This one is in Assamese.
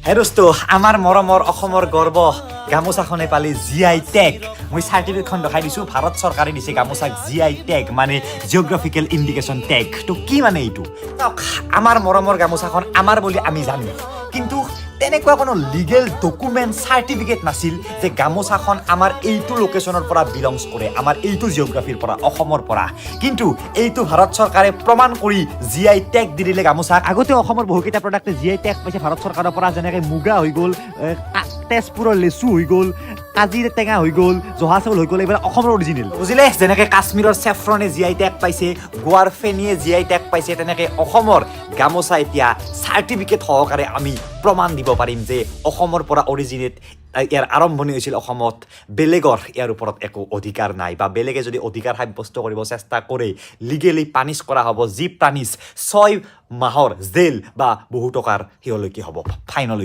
হেৰস্তো আমাৰ মৰমৰ অসমৰ গৰ্ব গামোচাখনে পালি GI টেগ মই চাৰ্টিফিকেটখন দেখাই দিছোঁ ভাৰত চৰকাৰে দিছে গামোচাক GI টেগ মানে জিঅ'গ্ৰাফিকেল ইণ্ডিকেশ্যন টেগ তো কি মানে এইটো আমাৰ মৰমৰ গামোচাখন আমাৰ বুলি আমি জানো কিন্তু তেনেকুৱা কোনো লিগেল ডকুমেণ্ট চাৰ্টিফিকেট নাছিল যে গামোচাখন আমাৰ এইটো লোকেশ্যনৰ পৰা বিলংছ কৰে আমাৰ এইটো জিঅ'গ্ৰাফিৰ পৰা অসমৰ পৰা কিন্তু এইটো ভাৰত চৰকাৰে প্ৰমাণ কৰি GI টেগ দি দিলে গামোচাক আগতে অসমৰ বহুকেইটা প্ৰডাক্টে GI টেগ পাইছে ভাৰত চৰকাৰৰ পৰা যেনেকৈ মুগা হৈ গ'ল তেজপুৰৰ লেচু হৈ গ'ল কাজিৰ টেঙা হৈ গ'ল জহা চাউল হৈ গ'ল এইবিলাক অসমৰ অৰিজিনেল বুজিলে যেনেকৈ কাশ্মীৰৰ চেফ্ৰনে GI টেগ পাইছে গোৱাৰ ফেনীয়ে GI টেগ পাইছে তেনেকৈ অসমৰ গামোচা এতিয়া চাৰ্টিফিকেট সহকাৰে আমি প্ৰমাণ দিব পাৰিম যে অসমৰ পৰা অৰিজিনেট ইয়াৰ আৰম্ভণি হৈছিল অসমত বেলেগৰ ইয়াৰ ওপৰত একো অধিকাৰ নাই বা বেলেগে যদি অধিকাৰ সাব্যস্ত কৰিব চেষ্টা কৰে লিগেলি পানিছ কৰা হ'ব যি পানিছ 6 মাহৰ জেল বা বহু টকাৰ সিহঁলৈকে হ'ব ফাইনলৈকে